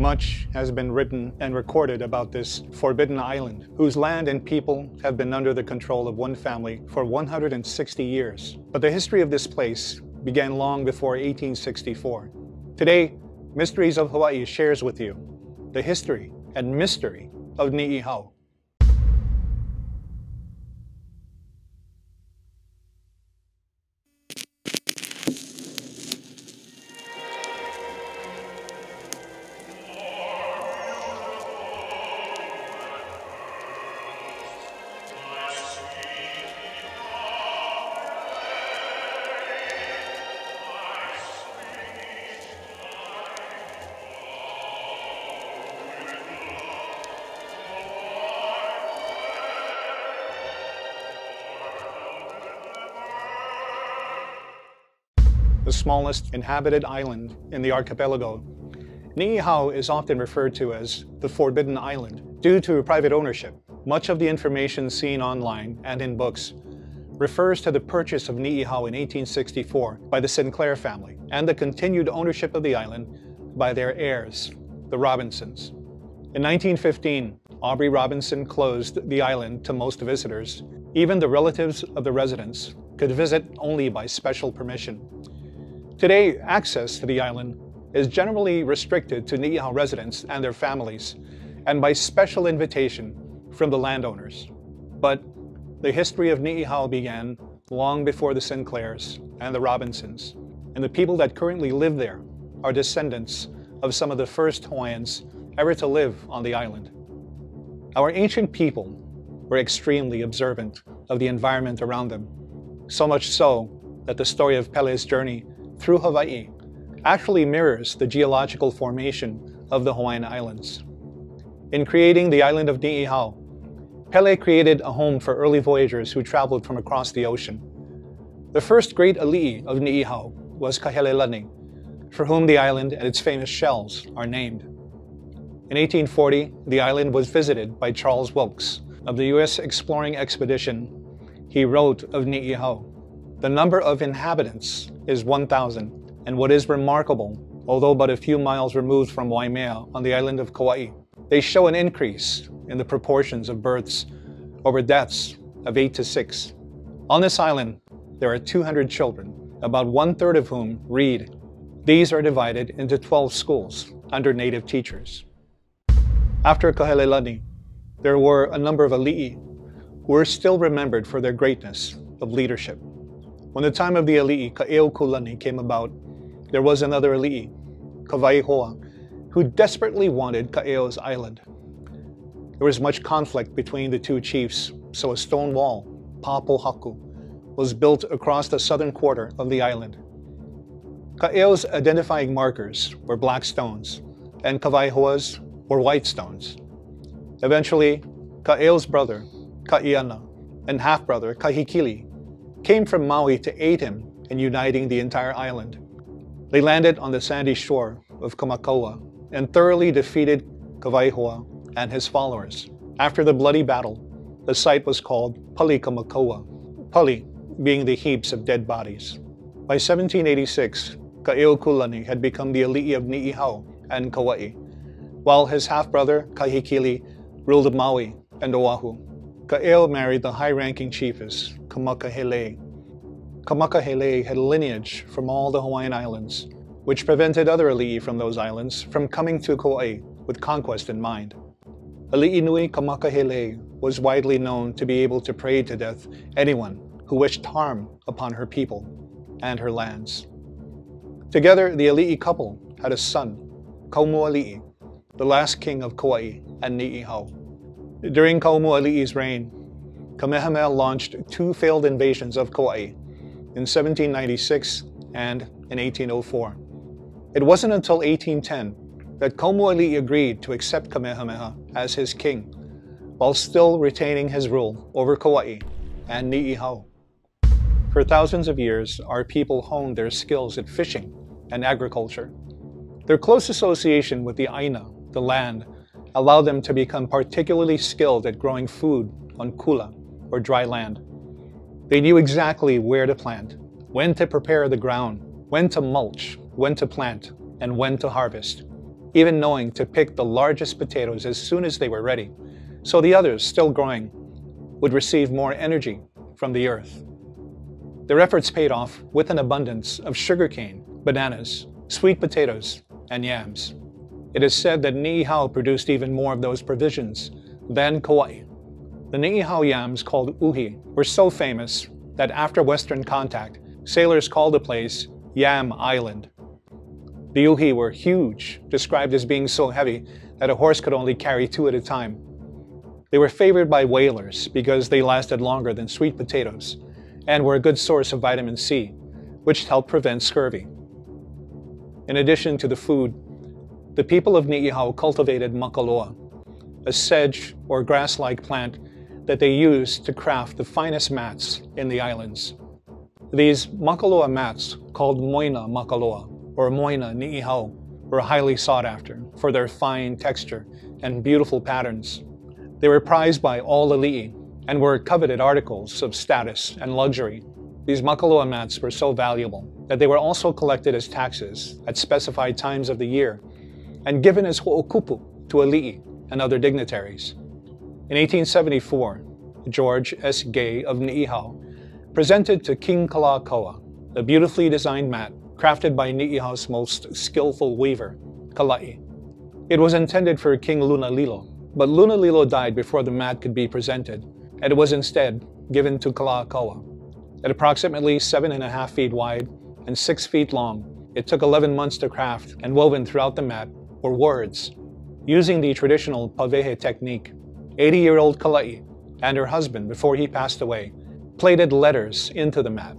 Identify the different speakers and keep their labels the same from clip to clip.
Speaker 1: Much has been written and recorded about this forbidden island, whose land and people have been under the control of one family for 160 years. But the history of this place began long before 1864. Today, Mysteries of Hawaii shares with you the history and mystery of ni ihau. The smallest inhabited island in the archipelago, ni ihau is often referred to as the Forbidden Island due to private ownership. Much of the information seen online and in books refers to the purchase of ni ihau in 1864 by the Sinclair family and the continued ownership of the island by their heirs, the Robinsons. In 1915, Aubrey Robinson closed the island to most visitors. Even the relatives of the residents could visit only by special permission. Today, access to the island is generally restricted to ni ihau residents and their families, and by special invitation from the landowners. But the history of ni ihau began long before the Sinclairs and the Robinsons, and the people that currently live there are descendants of some of the first Hawaiians ever to live on the island. Our ancient people were extremely observant of the environment around them, so much so that the story of Pele's journey through Hawaii actually mirrors the geological formation of the Hawaiian Islands. In creating the island of ni ihau, Pele created a home for early voyagers who traveled from across the ocean. The first great ali'i of ni ihau was Kahelelani, for whom the island and its famous shells are named. In 1840, the island was visited by Charles Wilkes of the U.S. exploring expedition. He wrote of ni ihau, "The number of inhabitants is 1,000, and what is remarkable, although but a few miles removed from Waimea on the island of Kauai, they show an increase in the proportions of births over deaths of 8 to 6. On this island, there are 200 children, about 1/3 of whom read. These are divided into 12 schools under native teachers." After Kahelelani, there were a number of ali'i who are still remembered for their greatness of leadership. When the time of the ali'i Kaeokulani came about, there was another ali'i, Kawaihoa, who desperately wanted Kaeo's island. There was much conflict between the two chiefs, so a stone wall, Papohaku, was built across the southern quarter of the island. Kaeo's identifying markers were black stones, and Kawaihoa's were white stones. Eventually, Kaeo's brother, Kaiana, and half-brother, Kahikili, came from Maui to aid him in uniting the entire island. They landed on the sandy shore of Kamakaua and thoroughly defeated Kawaihoa and his followers. After the bloody battle, the site was called Pali Kamakaua, Pali being the heaps of dead bodies. By 1786, Kaeokulani had become the ali'i of ni ihau and Kauai, while his half-brother Kahikili ruled Maui and Oahu. Kaeo married the high-ranking chiefess, Kamakahele. Kamakahele had lineage from all the Hawaiian Islands, which prevented other ali'i from those islands from coming to Kauai with conquest in mind. Ali'i Nui Kamakahele was widely known to be able to pray to death anyone who wished harm upon her people and her lands. Together, the ali'i couple had a son, Kaumuali'i, the last king of Kauai and ni ihau. During Kaumuali'i's reign, Kamehameha launched 2 failed invasions of Kauai in 1796 and in 1804. It wasn't until 1810 that Kaumuali'i agreed to accept Kamehameha as his king, while still retaining his rule over Kauai and ni ihau. For thousands of years, our people honed their skills at fishing and agriculture. Their close association with the Āina, the land, allowed them to become particularly skilled at growing food on kula, or dry land. They knew exactly where to plant, when to prepare the ground, when to mulch, when to plant, and when to harvest. even knowing to pick the largest potatoes as soon as they were ready, so the others, still growing, would receive more energy from the earth. Their efforts paid off with an abundance of sugarcane, bananas, sweet potatoes, and yams. It is said that ihau produced even more of those provisions than Kauai. The ihau yams, called uhi, were so famous that after Western contact, sailors called the place Yam Island. The uhi were huge, described as being so heavy that a horse could only carry 2 at a time. They were favored by whalers because they lasted longer than sweet potatoes and were a good source of vitamin C, which helped prevent scurvy. In addition to the food, the people of Niihau cultivated makaloa, a sedge or grass-like plant that they used to craft the finest mats in the islands. These makaloa mats, called Moena makaloa or Moena Niihau, were highly sought after for their fine texture and beautiful patterns. They were prized by all ali'i and were coveted articles of status and luxury. These makaloa mats were so valuable that they were also collected as taxes at specified times of the year and given as ho'okupu to ali'i and other dignitaries. In 1874, George S. Gay of Niihau presented to King Kaua a beautifully designed mat crafted by Niihau's most skillful weaver, Kalai. It was intended for King Lunalilo, but Lunalilo died before the mat could be presented, and it was instead given to Kaua. At approximately 7.5 feet wide and 6 feet long, it took 11 months to craft, and woven throughout the mat were words. Using the traditional pavehe technique, 80-year-old Kalai and her husband, before he passed away, plated letters into the mat,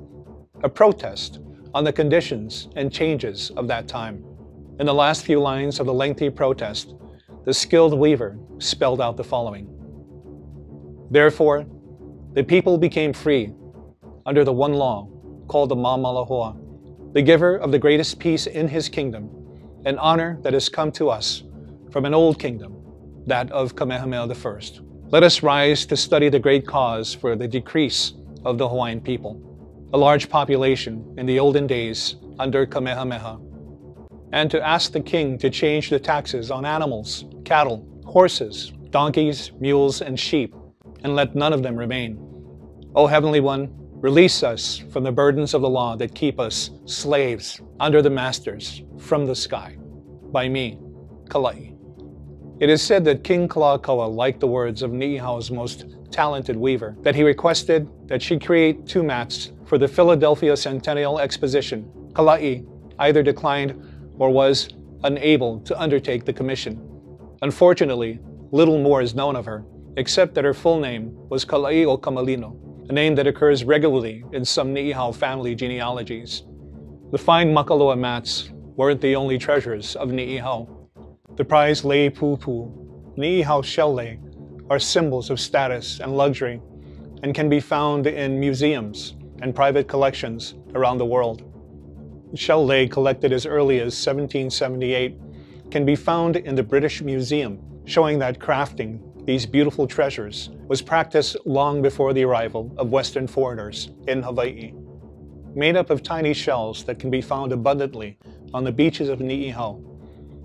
Speaker 1: a protest on the conditions and changes of that time. In the last few lines of the lengthy protest, the skilled weaver spelled out the following: "Therefore, the people became free under the one law called the Mamalahoa, the giver of the greatest peace in his kingdom, an honor that has come to us from an old kingdom, that of Kamehameha I. Let us rise to study the great cause for the decrease of the Hawaiian people, a large population in the olden days under Kamehameha, and to ask the king to change the taxes on animals, cattle, horses, donkeys, mules, and sheep, and let none of them remain. O Heavenly One, release us from the burdens of the law that keep us slaves under the masters from the sky. By me, Kalai." It is said that King Kalakaua liked the words of Niihau's most talented weaver, that he requested that she create 2 mats for the Philadelphia Centennial Exposition. Kalai either declined or was unable to undertake the commission. Unfortunately, little more is known of her, except that her full name was Kalai o Kamalino, a name that occurs regularly in some Niihau family genealogies. The fine makaloa mats weren't the only treasures of Niihau. The prized Lei Pūpū Niihau shell lei are symbols of status and luxury and can be found in museums and private collections around the world. Shell lei collected as early as 1778 can be found in the British Museum, showing that crafting these beautiful treasures was practiced long before the arrival of Western foreigners in Hawaii. Made up of tiny shells that can be found abundantly on the beaches of Niihau,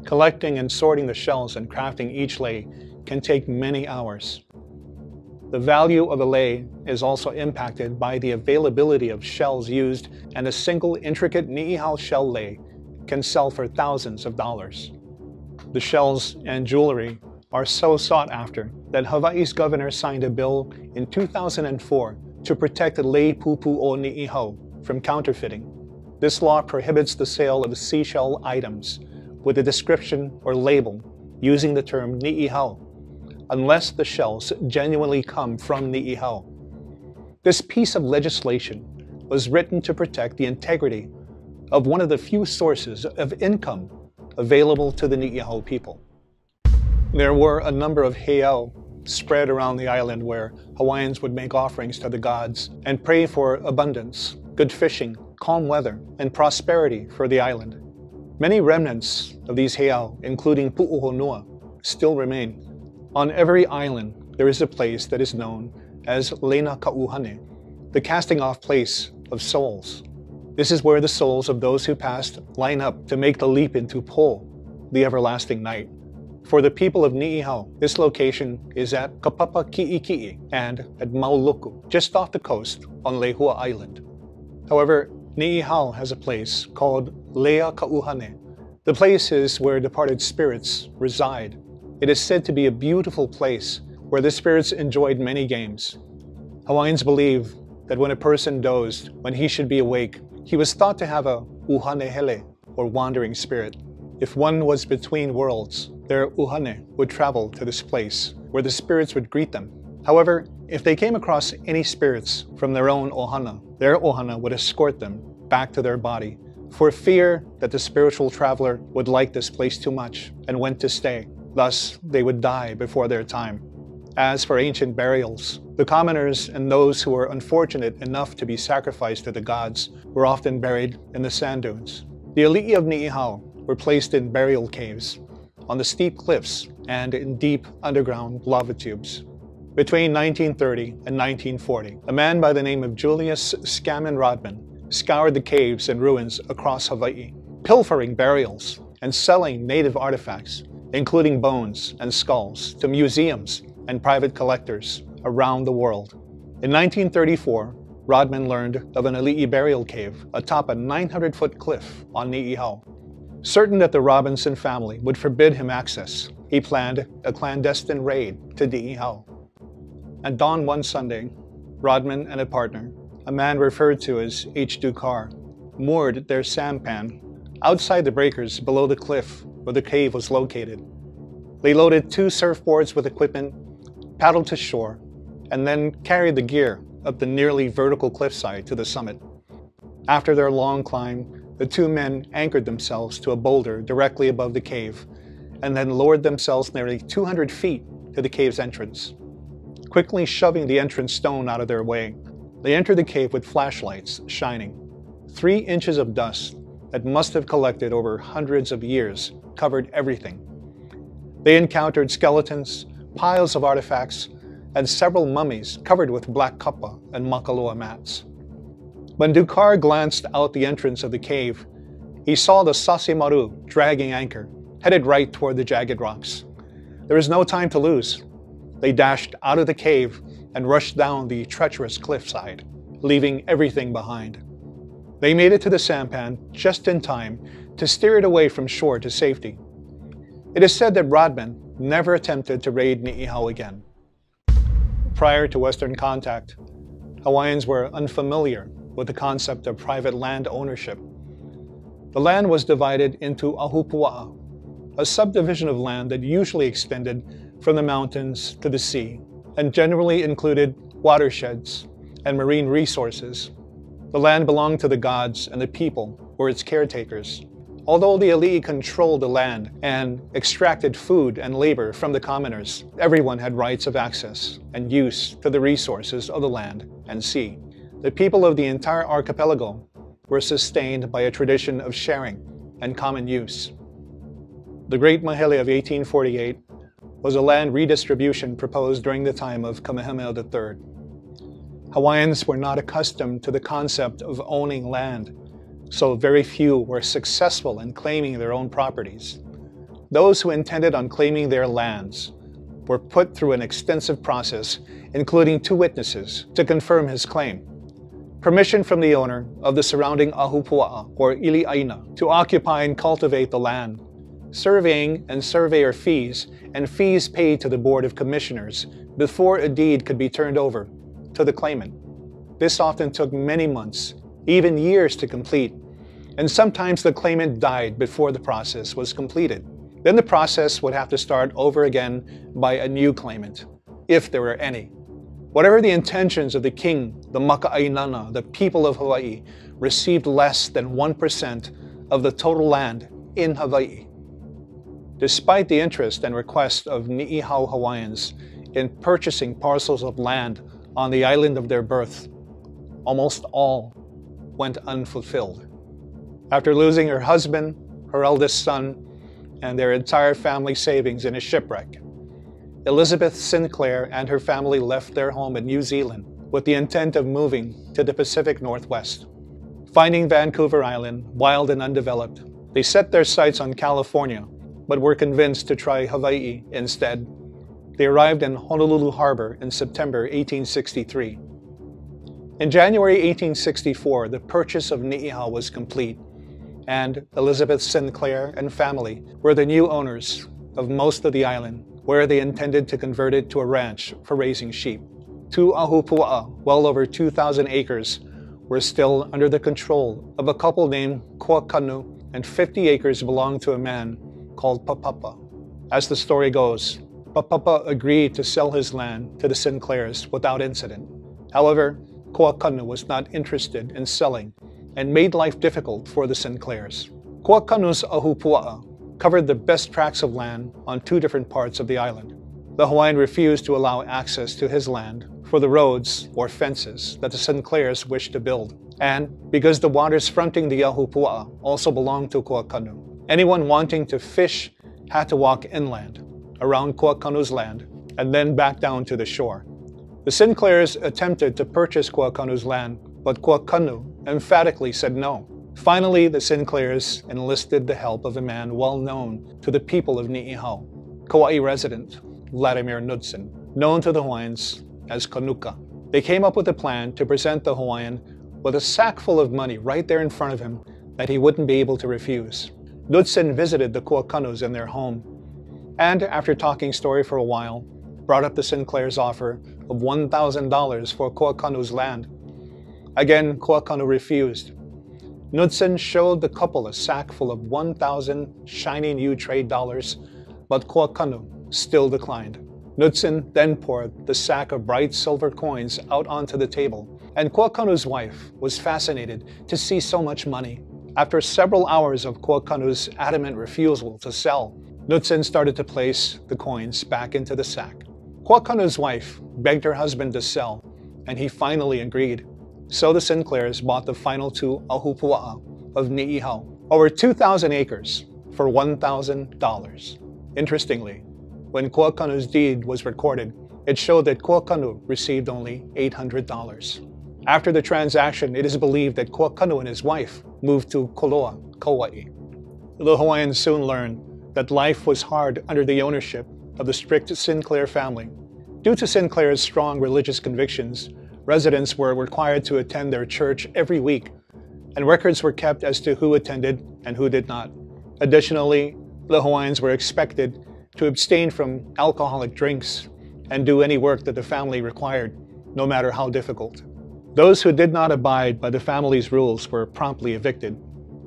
Speaker 1: collecting and sorting the shells and crafting each lei can take many hours. The value of a lei is also impacted by the availability of shells used, and a single intricate Niihau shell lei can sell for thousands of dollars. The shells and jewelry are so sought after that Hawaii's governor signed a bill in 2004 to protect Lei Pūpū O Ni from counterfeiting. This law prohibits the sale of seashell items with a description or label using the term Niihau, unless the shells genuinely come from Niihau. This piece of legislation was written to protect the integrity of one of the few sources of income available to the Niihau people. There were a number of ihau spread around the island where Hawaiians would make offerings to the gods and pray for abundance, good fishing, calm weather, and prosperity for the island. Many remnants of these ihau, including Pu'u Honua, still remain. On every island, there is a place that is known as Lena Kauhane, the casting off place of souls. This is where the souls of those who passed line up to make the leap into Po, the everlasting night. For the people of Niihau, this location is at Kapapa Ki'iki'i and at Mauluku, just off the coast on Lehua Island. However, Niihau has a place called Lei Pūpū O Ni. The place is where departed spirits reside. It is said to be a beautiful place where the spirits enjoyed many games. Hawaiians believe that when a person dozed, when he should be awake, he was thought to have a uhanehele, or wandering spirit. If one was between worlds, their uhane would travel to this place where the spirits would greet them. However, if they came across any spirits from their own ohana, their ohana would escort them back to their body for fear that the spiritual traveler would like this place too much and went to stay. Thus, they would die before their time. As for ancient burials, the commoners and those who were unfortunate enough to be sacrificed to the gods were often buried in the sand dunes. The ali'i of Niihau were placed in burial caves, on the steep cliffs, and in deep underground lava tubes. Between 1930 and 1940, a man by the name of Julius Scammon Rodman scoured the caves and ruins across Hawaii, pilfering burials and selling native artifacts, including bones and skulls, to museums and private collectors around the world. In 1934, Rodman learned of an ali'i burial cave atop a 900-foot cliff on Niihau. Certain that the Robinson family would forbid him access, he planned a clandestine raid to Niihau. At dawn one Sunday, Rodman and a partner, a man referred to as H. Dukar, moored their sampan outside the breakers below the cliff where the cave was located. They loaded 2 surfboards with equipment, paddled to shore, and then carried the gear up the nearly vertical cliffside to the summit. After their long climb, the 2 men anchored themselves to a boulder directly above the cave and then lowered themselves nearly 200 feet to the cave's entrance. Quickly shoving the entrance stone out of their way, they entered the cave with flashlights shining. 3 inches of dust that must have collected over hundreds of years covered everything. They encountered skeletons, piles of artifacts, and several mummies covered with black kapa and makaloa mats. When Dukar glanced out the entrance of the cave, he saw the Sasemaru dragging anchor, headed right toward the jagged rocks. There was no time to lose. They dashed out of the cave and rushed down the treacherous cliffside, leaving everything behind. They made it to the sampan just in time to steer it away from shore to safety. It is said that Rodman never attempted to raid Niihau again. Prior to Western contact, Hawaiians were unfamiliar with the concept of private land ownership. The land was divided into ahupua'a, a subdivision of land that usually extended from the mountains to the sea and generally included watersheds and marine resources. The land belonged to the gods, and the people were its caretakers. Although the ali'i controlled the land and extracted food and labor from the commoners, everyone had rights of access and use to the resources of the land and sea. The people of the entire archipelago were sustained by a tradition of sharing and common use. The Great Mahele of 1848 was a land redistribution proposed during the time of Kamehameha III. Hawaiians were not accustomed to the concept of owning land, so very few were successful in claiming their own properties. Those who intended on claiming their lands were put through an extensive process, including 2 witnesses, to confirm his claim. Permission from the owner of the surrounding ahupua'a, or Āina, to occupy and cultivate the land, surveying and surveyor fees, and fees paid to the Board of Commissioners before a deed could be turned over to the claimant. This often took many months, even years to complete, and sometimes the claimant died before the process was completed. Then the process would have to start over again by a new claimant, if there were any. Whatever the intentions of the king, the maka'ainana, the people of Hawaii, received less than 1% of the total land in Hawaii. Despite the interest and request of Niihau Hawaiians in purchasing parcels of land on the island of their birth, almost all went unfulfilled. After losing her husband, her eldest son, and their entire family savings in a shipwreck, Elizabeth Sinclair and her family left their home in New Zealand with the intent of moving to the Pacific Northwest. Finding Vancouver Island wild and undeveloped, they set their sights on California, but were convinced to try Hawaii instead. They arrived in Honolulu Harbor in September 1863. In January 1864, the purchase of Niihau was complete, and Elizabeth Sinclair and family were the new owners of most of the island, where they intended to convert it to a ranch for raising sheep. 2 ahupua'a, well over 2,000 acres, were still under the control of a couple named Kuakanu, and 50 acres belonged to a man called Papapa. As the story goes, Papapa agreed to sell his land to the Sinclairs without incident. However, Kuakanu was not interested in selling and made life difficult for the Sinclairs. Kuakanu's ahupua'a covered the best tracts of land on 2 different parts of the island. The Hawaiian refused to allow access to his land for the roads or fences that the Sinclairs wished to build. And because the waters fronting the ahupua'a also belonged to Kuakanu, anyone wanting to fish had to walk inland around Kuakanu's land and then back down to the shore. The Sinclairs attempted to purchase Kuakanu's land, but Kuakanu emphatically said no. Finally, the Sinclairs enlisted the help of a man well known to the people of Niihau, Kauai resident Vladimir Knudsen, known to the Hawaiians as Kanuka. They came up with a plan to present the Hawaiian with a sack full of money right there in front of him that he wouldn't be able to refuse. Knudsen visited the Kuakanus in their home, and after talking story for a while, brought up the Sinclair's offer of $1,000 for Kuakanu's land. Again, Kuakanu refused. Knudsen showed the couple a sack full of 1,000 shiny new trade dollars, but Kuakanu still declined. Knudsen then poured the sack of bright silver coins out onto the table, and Kuakanu's wife was fascinated to see so much money. After several hours of Kuakanu's adamant refusal to sell, Knudsen started to place the coins back into the sack. Kuakanu's wife begged her husband to sell, and he finally agreed. So the Sinclairs bought the final 2 ahupua'a of Niihau, over 2,000 acres, for $1,000. Interestingly, when Kuakanu's deed was recorded, it showed that Kuakanu received only $800. After the transaction, it is believed that Kuakanu and his wife moved to Koloa, Kauai. The Hawaiians soon learned that life was hard under the ownership of the strict Sinclair family. Due to Sinclair's strong religious convictions, residents were required to attend their church every week, and records were kept as to who attended and who did not. Additionally, the Hawaiians were expected to abstain from alcoholic drinks and do any work that the family required, no matter how difficult. Those who did not abide by the family's rules were promptly evicted.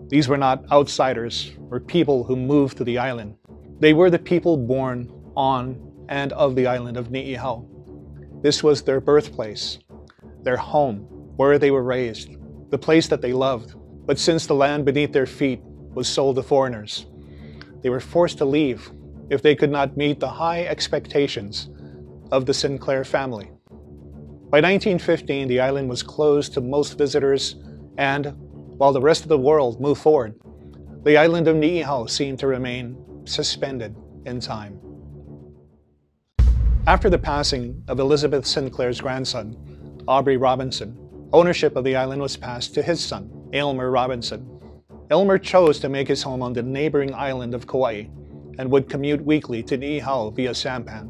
Speaker 1: These were not outsiders or people who moved to the island. They were the people born on and of the island of Niihau. This was their birthplace, their home, where they were raised, the place that they loved. But since the land beneath their feet was sold to foreigners, they were forced to leave if they could not meet the high expectations of the Sinclair family. By 1915, the island was closed to most visitors, and while the rest of the world moved forward, the island of Niihau seemed to remain suspended in time. After the passing of Elizabeth Sinclair's grandson, Aubrey Robinson, ownership of the island was passed to his son, Aylmer Robinson. Aylmer chose to make his home on the neighboring island of Kauai and would commute weekly to Niihau via sampan.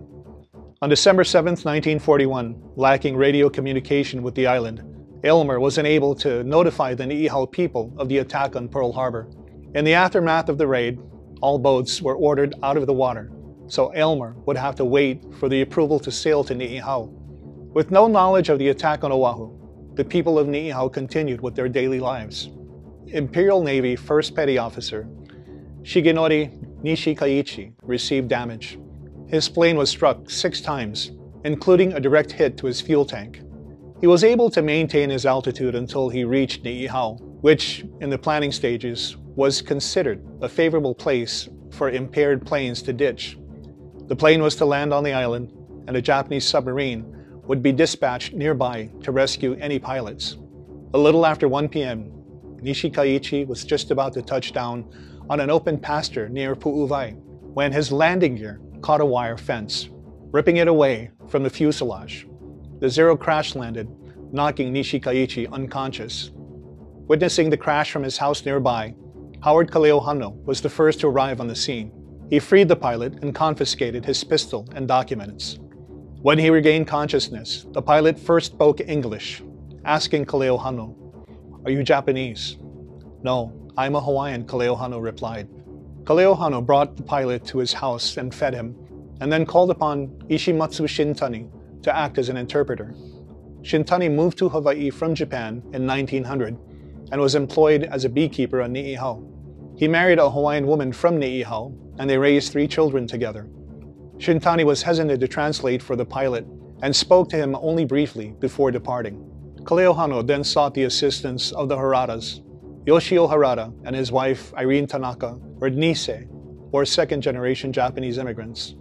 Speaker 1: On December 7, 1941, lacking radio communication with the island, Aylmer was unable to notify the Niihau people of the attack on Pearl Harbor. In the aftermath of the raid, all boats were ordered out of the water, so Aylmer would have to wait for the approval to sail to Niihau. With no knowledge of the attack on Oahu, the people of Niihau continued with their daily lives. Imperial Navy First Petty Officer Shigenori Nishikaichi received damage. His plane was struck 6 times, including a direct hit to his fuel tank. He was able to maintain his altitude until he reached Niihau, which, in the planning stages, was considered a favorable place for impaired planes to ditch. The plane was to land on the island, and a Japanese submarine would be dispatched nearby to rescue any pilots. A little after 1 p.m., Nishikaichi was just about to touch down on an open pasture near Pu'uwai when his landing gear caught a wire fence, ripping it away from the fuselage. The Zero crash landed, knocking Nishikaichi unconscious. Witnessing the crash from his house nearby, Howard Kaleo Hano was the first to arrive on the scene. He freed the pilot and confiscated his pistol and documents. When he regained consciousness, the pilot first spoke English, asking Kaleohano, "Are you Japanese?" "No, I'm a Hawaiian," Kaleohano replied. Kaleohano brought the pilot to his house and fed him, and then called upon Ishimatsu Shintani to act as an interpreter. Shintani moved to Hawaii from Japan in 1900 and was employed as a beekeeper on Niihau. He married a Hawaiian woman from Niihau, and they raised 3 children together. Shintani was hesitant to translate for the pilot and spoke to him only briefly before departing. Kaleohano then sought the assistance of the Haradas. Yoshio Harada and his wife Irene Tanaka were Nisei, or second-generation Japanese immigrants.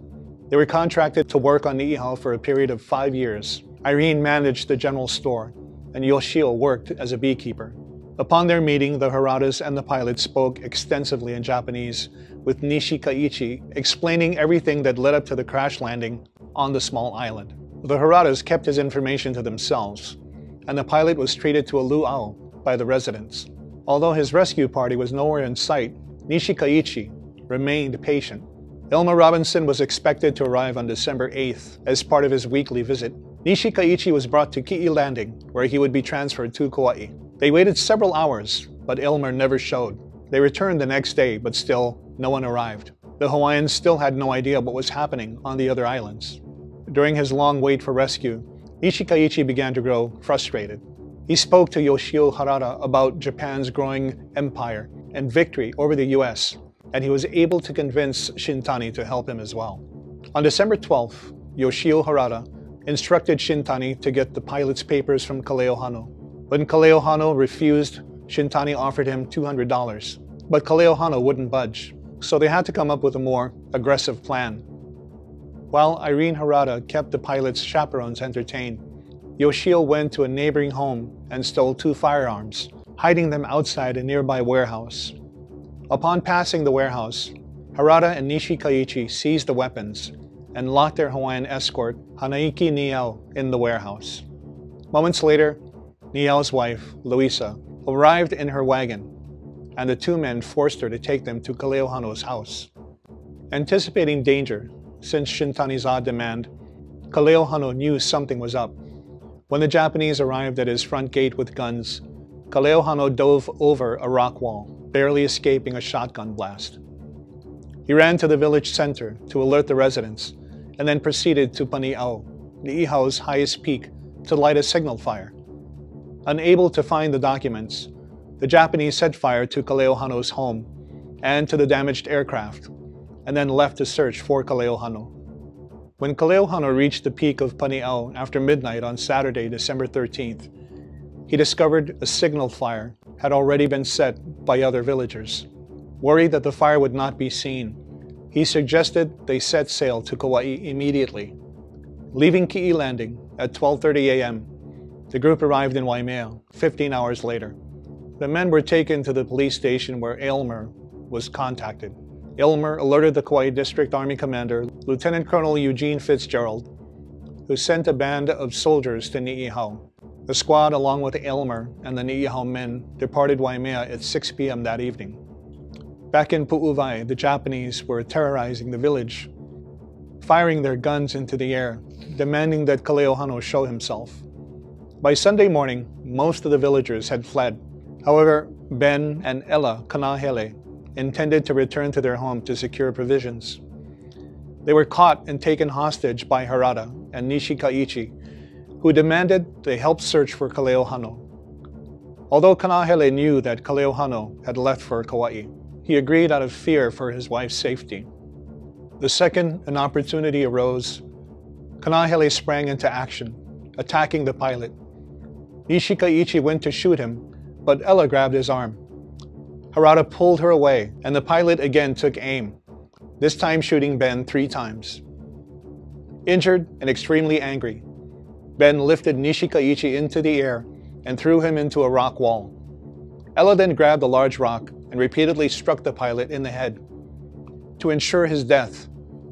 Speaker 1: They were contracted to work on Niihau for a period of 5 years. Irene managed the general store, and Yoshio worked as a beekeeper. Upon their meeting, the Haradas and the pilot spoke extensively in Japanese, with Nishikaichi explaining everything that led up to the crash landing on the small island. The Haradas kept his information to themselves, and the pilot was treated to a luau by the residents. Although his rescue party was nowhere in sight, Nishikaichi remained patient. Elmer Robinson was expected to arrive on December 8th as part of his weekly visit. Nishikaichi was brought to Ki'i Landing, where he would be transferred to Kauai. They waited several hours, but Elmer never showed. They returned the next day, but still, no one arrived. The Hawaiians still had no idea what was happening on the other islands. During his long wait for rescue, Nishikaichi began to grow frustrated. He spoke to Yoshio Harada about Japan's growing empire and victory over the US, and he was able to convince Shintani to help him as well. On December 12th, Yoshio Harada instructed Shintani to get the pilot's papers from Kaleohano. When Kaleohano refused, Shintani offered him $200, but Kaleohano wouldn't budge, so they had to come up with a more aggressive plan. While Irene Harada kept the pilot's chaperones entertained, Yoshio went to a neighboring home and stole 2 firearms, hiding them outside a nearby warehouse. Upon passing the warehouse, Harada and Nishikaichi seized the weapons and locked their Hawaiian escort, Hanaiki Niau, in the warehouse. Moments later, Niau's wife, Luisa, arrived in her wagon, and the 2 men forced her to take them to Kaleohano's house. Anticipating danger, since Shintani's odd demand, Kaleohano knew something was up. When the Japanese arrived at his front gate with guns, Kaleohano dove over a rock wall, barely escaping a shotgun blast. He ran to the village center to alert the residents, and then proceeded to Pani'au, Niihau's highest peak, to light a signal fire. Unable to find the documents, the Japanese set fire to Kaleohano's home and to the damaged aircraft, and then left to search for Kaleohano. When Kaleohano reached the peak of Pani'au after midnight on Saturday, December 13th, he discovered a signal fire had already been set by other villagers. Worried that the fire would not be seen, he suggested they set sail to Kauai immediately. Leaving Ki'i Landing at 12:30 a.m., the group arrived in Waimea 15 hours later. The men were taken to the police station where Elmer was contacted. Elmer alerted the Kauai District Army Commander, Lieutenant Colonel Eugene Fitzgerald, who sent a band of soldiers to Niihau. The squad, along with Elmer and the Niihau men, departed Waimea at 6 p.m. that evening. Back in Pu'uwai, the Japanese were terrorizing the village, firing their guns into the air, demanding that Kaleohano show himself. By Sunday morning, most of the villagers had fled. However, Ben and Ella Kanahele intended to return to their home to secure provisions. They were caught and taken hostage by Harada and Nishikaichi, who demanded they help search for Kaleohano. Although Kanahele knew that Kaleohano had left for Kauai, he agreed out of fear for his wife's safety. The second an opportunity arose, Kanahele sprang into action, attacking the pilot. Nishikaichi went to shoot him, but Ella grabbed his arm. Harada pulled her away, and the pilot again took aim, this time shooting Ben 3 times. Injured and extremely angry, Ben lifted Nishikaichi into the air and threw him into a rock wall. Ella then grabbed a large rock and repeatedly struck the pilot in the head. To ensure his death,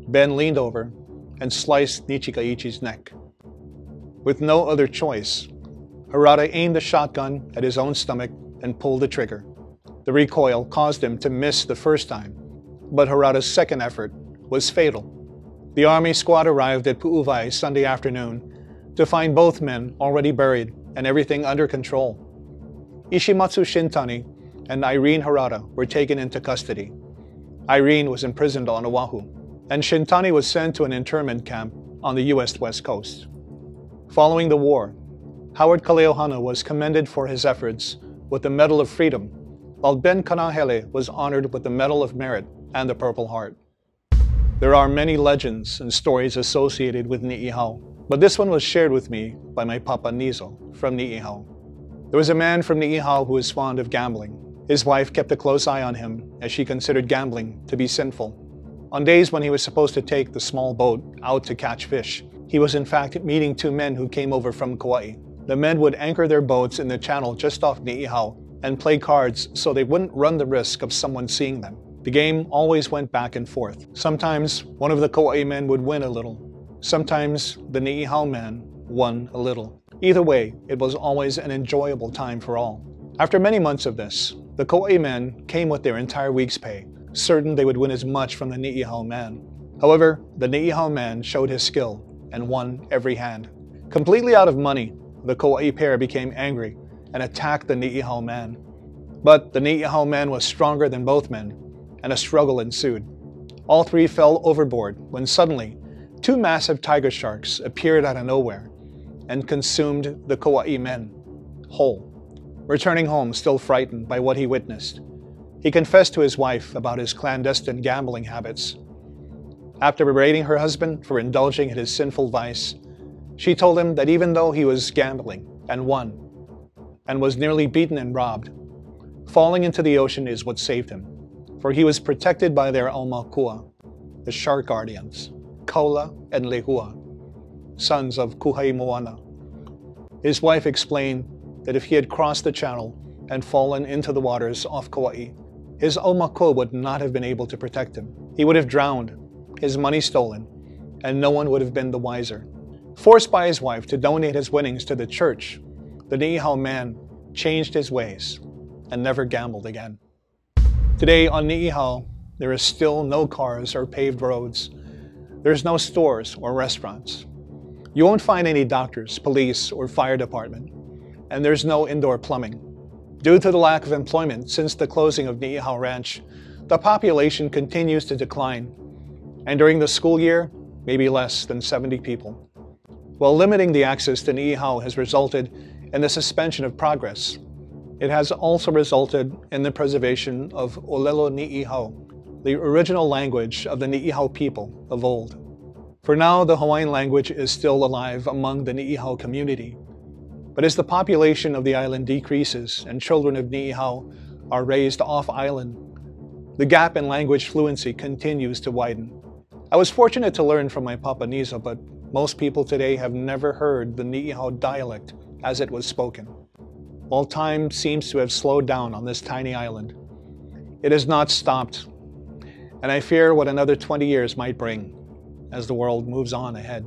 Speaker 1: Ben leaned over and sliced Nishikaichi's neck. With no other choice, Harada aimed the shotgun at his own stomach and pulled the trigger. The recoil caused him to miss the first time, But Harada's second effort was fatal. The army squad arrived at Pu'uvai Sunday afternoon to find both men already buried and everything under control. Ishimatsu Shintani and Irene Harada were taken into custody. Irene was imprisoned on Oahu, and Shintani was sent to an internment camp on the U.S. West Coast. Following the war, Howard Kaleohana was commended for his efforts with the Medal of Freedom, while Ben Kanahele was honored with the Medal of Merit and the Purple Heart. There are many legends and stories associated with Ni'ihau, but this one was shared with me by my Papa Nizo from Ni'ihau. There was a man from Ni'ihau who was fond of gambling. His wife kept a close eye on him as she considered gambling to be sinful. On days when he was supposed to take the small boat out to catch fish, he was in fact meeting two men who came over from Kauai. The men would anchor their boats in the channel just off Ni'ihau and play cards so they wouldn't run the risk of someone seeing them. The game always went back and forth. Sometimes one of the Kauai men would win a little. Sometimes the Ni'ihau man won a little. Either way, it was always an enjoyable time for all. After many months of this, the Kauai men came with their entire week's pay, certain they would win as much from the Ni'ihau man. However, the Ni'ihau man showed his skill and won every hand. Completely out of money, the Kauai pair became angry and attacked the Ni'ihau man. But the Ni'ihau man was stronger than both men, and a struggle ensued. All three fell overboard when suddenly, two massive tiger sharks appeared out of nowhere and consumed the Kauai men whole. Returning home still frightened by what he witnessed, he confessed to his wife about his clandestine gambling habits. After berating her husband for indulging in his sinful vice, she told him that even though he was gambling and won, and was nearly beaten and robbed, falling into the ocean is what saved him, for he was protected by their aumakua, the shark guardians, Kaula and Lehua, sons of Kuhai Moena. His wife explained that if he had crossed the channel and fallen into the waters off Kauai, his aumakua would not have been able to protect him. He would have drowned, his money stolen, and no one would have been the wiser. Forced by his wife to donate his winnings to the church, the Ni'ihau man changed his ways and never gambled again. Today on Ni'ihau, there is still no cars or paved roads. There's no stores or restaurants. You won't find any doctors, police, or fire department, and there's no indoor plumbing. Due to the lack of employment since the closing of Ni'ihau Ranch, the population continues to decline, and during the school year, maybe less than 70 people. While limiting the access to Ni'ihau has resulted in the suspension of progress, it has also resulted in the preservation of Olelo Ni'ihau, the original language of the Ni'ihau people of old. For now, the Hawaiian language is still alive among the Ni'ihau community, but as the population of the island decreases and children of Ni'ihau are raised off-island, the gap in language fluency continues to widen. I was fortunate to learn from my Papa Nizo, but most people today have never heard the Ni'ihau dialect as it was spoken. While time seems to have slowed down on this tiny island, it has not stopped, and I fear what another 20 years might bring as the world moves on ahead.